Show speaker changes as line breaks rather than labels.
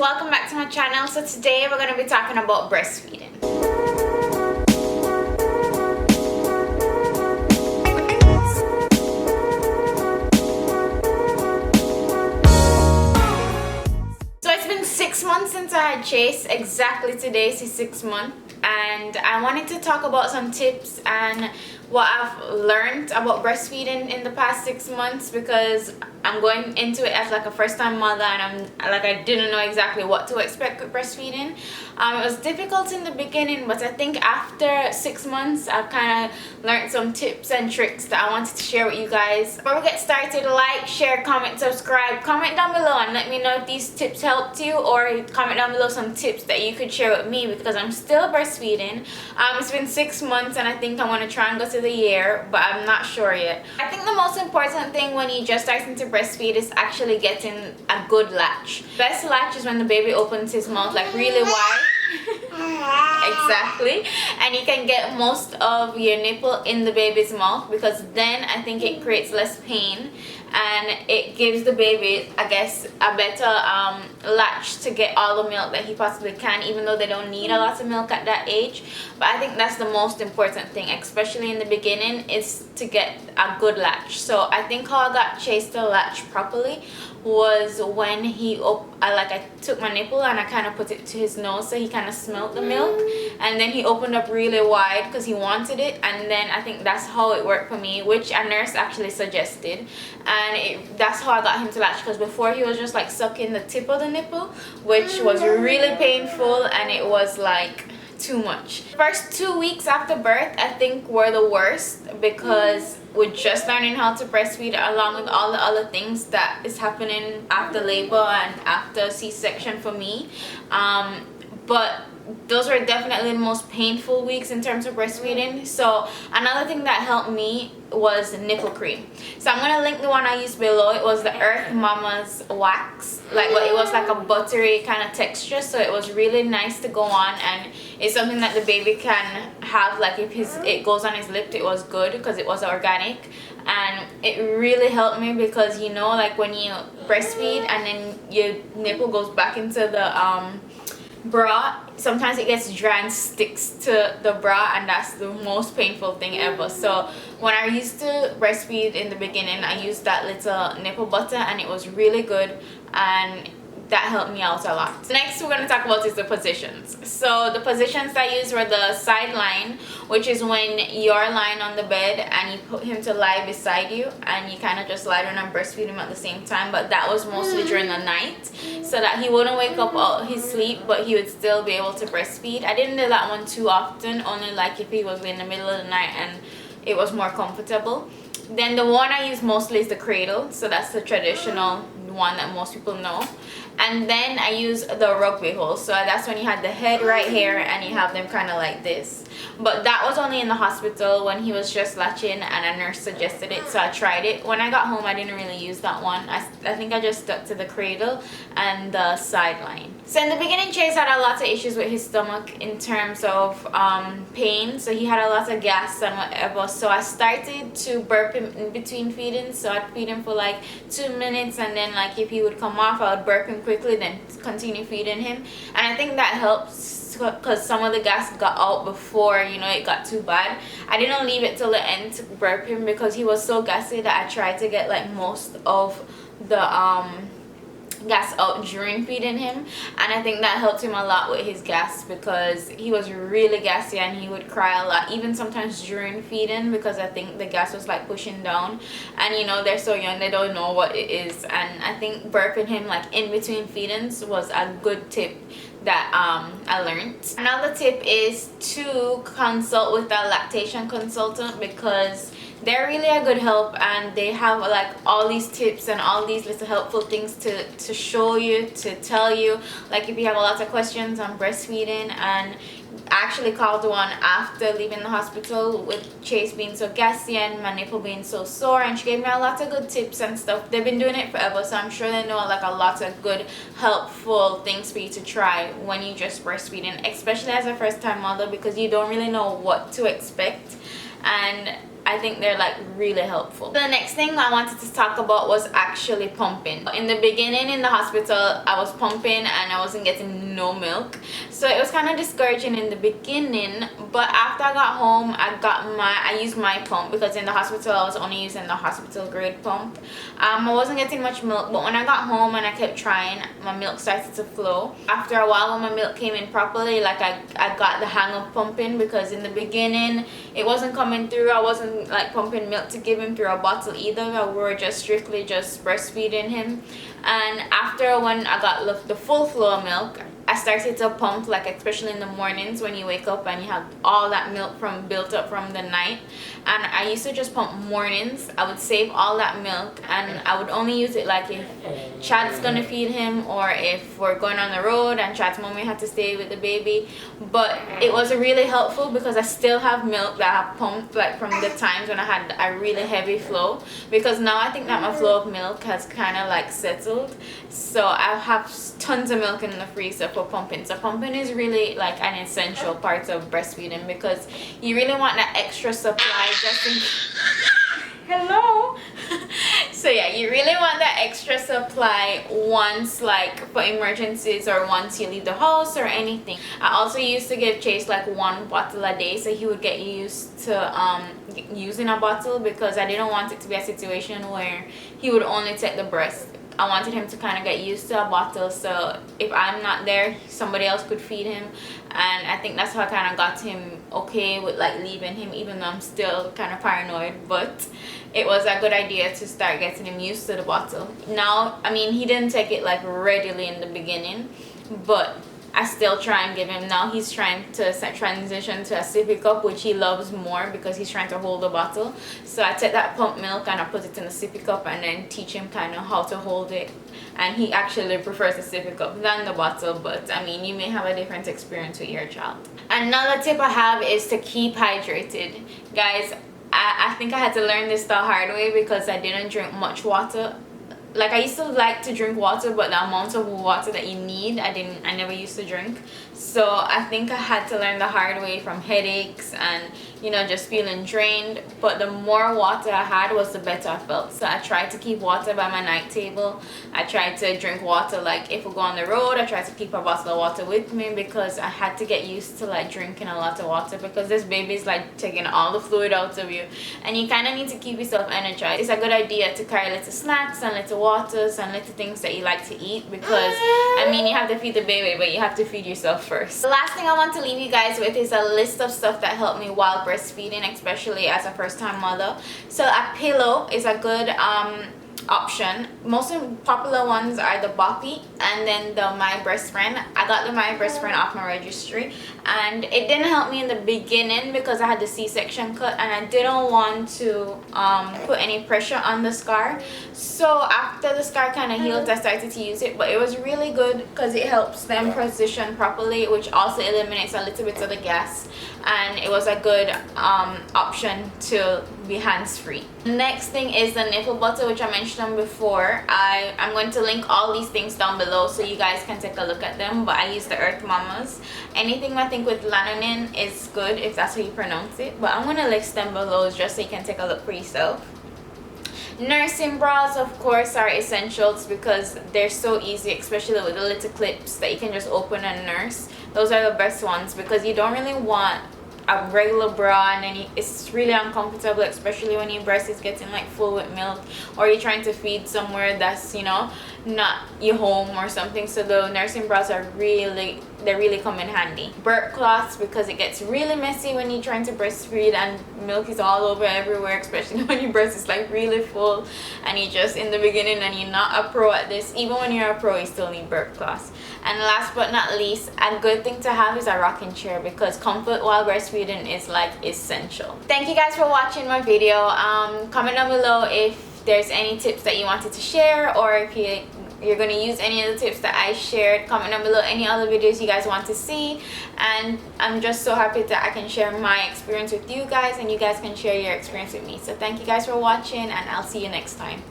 Welcome back to my channel. So today we're going to be talking about breastfeeding. So it's been 6 months since I had Chase. Exactly today is his 6th month, and I wanted to talk about some tips and what I've learned about breastfeeding in the past 6 months, because I'm going into it as like a first-time mother, and I didn't know exactly what to expect with breastfeeding. It was difficult in the beginning, but I think after 6 months I've kind of learned some tips and tricks that I wanted to share with you guys. Before we get started, like, share, comment, subscribe, comment down below and let me know if these tips helped you, or comment down below some tips that you could share with me, because I'm still breastfeeding. It's been 6 months and I think I want to try and go to the year, but I'm not sure yet. I think the most important thing when you just starting to breastfeed is actually getting a good latch. Best latch is when the baby opens his mouth like really wide. Exactly, and you can get most of your nipple in the baby's mouth, because then I think it creates less pain and it gives the baby, I guess, a better latch to get all the milk that he possibly can, even though they don't need a lot of milk at that age. But I think that's the most important thing, especially in the beginning, is to get a good latch. So I think how I got Chase to latch properly was when I took my nipple and I kind of put it to his nose so he kind of smelled the milk, and then he opened up really wide because he wanted it, and then I think that's how it worked for me, which a nurse actually suggested, and that's how I got him to latch, because before he was just like sucking the tip of the nipple, which was really painful, and it was like too much. First 2 weeks after birth I think were the worst, because we're just learning how to breastfeed, along with all the other things that is happening after labor and after C-section for me. But those were definitely the most painful weeks in terms of breastfeeding. So another thing that helped me was nipple cream. So I'm gonna link the one I used below. It was the Earth Mama's wax, but it was like a buttery kind of texture, so it was really nice to go on, and it's something that the baby can have. Like if it goes on his lip, it was good because it was organic, and it really helped me, because like when you breastfeed and then your nipple goes back into the bra, sometimes it gets dry and sticks to the bra, and that's the most painful thing ever. So when I used to breastfeed in the beginning, I used that little nipple butter, and it was really good, and that helped me out a lot. Next we're going to talk about is the positions. So the positions I used were the side line, which is when you're lying on the bed and you put him to lie beside you, and you kind of just lie down and breastfeed him at the same time. But that was mostly during the night, so that he wouldn't wake up out his sleep, but he would still be able to breastfeed. I didn't do that one too often, only like if he was in the middle of the night and it was more comfortable. Then the one I use mostly is the cradle, so that's the traditional one that most people know. And then I use the rugby hole, so that's when you have the head right here and you have them kind of like this. But that was only in the hospital when he was just latching and a nurse suggested it, so I tried it. When I got home I didn't really use that one. I think I just stuck to the cradle and the sideline. So in the beginning, Chase had a lot of issues with his stomach in terms of pain, so he had a lot of gas and whatever. So I started to burp him in between feedings, so I'd feed him for like 2 minutes, and then like if he would come off I would burp him quickly, then continue feeding him. And I think that helps, because some of the gas got out before it got too bad. I didn't leave it till the end to burp him, because he was so gassy that I tried to get like most of the gas out during feeding him, and I think that helped him a lot with his gas, because he was really gassy and he would cry a lot, even sometimes during feeding, because I think the gas was like pushing down, and they're so young, they don't know what it is. And I think burping him like in between feedings was a good tip that I learned. Another tip is to consult with a lactation consultant, because they're really a good help, and they have like all these tips and all these little helpful things to show you, to tell you, like if you have a lot of questions on breastfeeding. And I actually called one after leaving the hospital with Chase being so gassy and my nipple being so sore, and she gave me a lot of good tips and stuff. They've been doing it forever, so I'm sure they know like a lot of good helpful things for you to try when you just breastfeeding, especially as a first time mother, because you don't really know what to expect. And I think they're like really helpful. The next thing I wanted to talk about was actually pumping. In the beginning in the hospital, I was pumping and I wasn't getting no milk, so it was kind of discouraging in the beginning. But after I got home, I used my pump, because in the hospital I was only using the hospital grade pump. I wasn't getting much milk, but when I got home and I kept trying, my milk started to flow. After a while, when my milk came in properly, like I got the hang of pumping, because in the beginning it wasn't coming through. I wasn't like pumping milk to give him through a bottle either. We were just strictly just breastfeeding him. And after, when I got the full flow of milk, I started to pump, like especially in the mornings when you wake up and you have all that milk built up from the night. And I used to just pump mornings. I would save all that milk and I would only use it like if Chad's gonna feed him, or if we're going on the road and Chad's mommy had to stay with the baby. But it was really helpful because I still have milk that I pumped like from the times when I had a really heavy flow, because now I think that my flow of milk has kind of like settled. So I have tons of milk in the freezer for pumping. So pumping is really like an essential part of breastfeeding, because you really want that extra supply just in hello. So yeah, you really want that extra supply once, like for emergencies or once you leave the house or anything. I also used to give Chase like 1 bottle a day, so he would get used to using a bottle, because I didn't want it to be a situation where he would only take the breast. I wanted him to kind of get used to a bottle, so if I'm not there, somebody else could feed him. And I think that's how I kind of got him okay with like leaving him, even though I'm still kind of paranoid. But it was a good idea to start getting him used to the bottle. Now, I mean, he didn't take it like readily in the beginning, but I still try and give him. Now he's trying to transition to a sippy cup, which he loves more because he's trying to hold the bottle. So I take that pump milk and I put it in the sippy cup and then teach him kind of how to hold it. And he actually prefers the sippy cup than the bottle, but I mean, you may have a different experience with your child. Another tip I have is to keep hydrated. Guys, I think I had to learn this the hard way, because I didn't drink much water. Like, I used to like to drink water, but the amount of water that you need, I never used to drink. So I think I had to learn the hard way from headaches and, you know, just feeling drained. But the more water I had was the better I felt. So I tried to keep water by my night table. I tried to drink water, like if we go on the road, I tried to keep a bottle of water with me, because I had to get used to like drinking a lot of water, because this baby is like taking all the fluid out of you and you kind of need to keep yourself energized. It's a good idea to carry little snacks and little waters and little things that you like to eat, because I mean, you have to feed the baby, but you have to feed yourself first. The last thing I want to leave you guys with is a list of stuff that helped me while breastfeeding, especially as a first-time mother. So a pillow is a good option. Most popular ones are the Boppy and then the My Breast Friend. I got the My Breast Friend off my registry, and it didn't help me in the beginning because I had the C-section cut and I didn't want to put any pressure on the scar. So after the scar kind of healed, I started to use it, but it was really good because it helps them position properly, which also eliminates a little bit of the gas, and it was a good option to be hands-free. Next thing is the nipple butter, which I mentioned before. I'm going to link all these things down below so you guys can take a look at them, but I use the Earth Mamas. Anything I think with lanolin is good, if that's how you pronounce it, but I'm going to list them below just so you can take a look for yourself. Nursing bras, of course, are essentials because they're so easy, especially with the little clips that you can just open and nurse. Those are the best ones because you don't really want a regular bra and then it's really uncomfortable, especially when your breast is getting like full with milk or you're trying to feed somewhere that's, you know, not your home or something. So the nursing bras are really come in handy. Burp cloths, because it gets really messy when you're trying to breastfeed and milk is all over everywhere, especially when your breast is like really full and you're just in the beginning and you're not a pro at this. Even when you're a pro, you still need burp cloths. And last but not least, a good thing to have is a rocking chair because comfort while breastfeeding is like essential. Thank you guys for watching my video. Comment down below if there's any tips that you wanted to share, or if you're going to use any of the tips that I shared. Comment down below any other videos you guys want to see, and I'm just so happy that I can share my experience with you guys and you guys can share your experience with me. So thank you guys for watching, and I'll see you next time.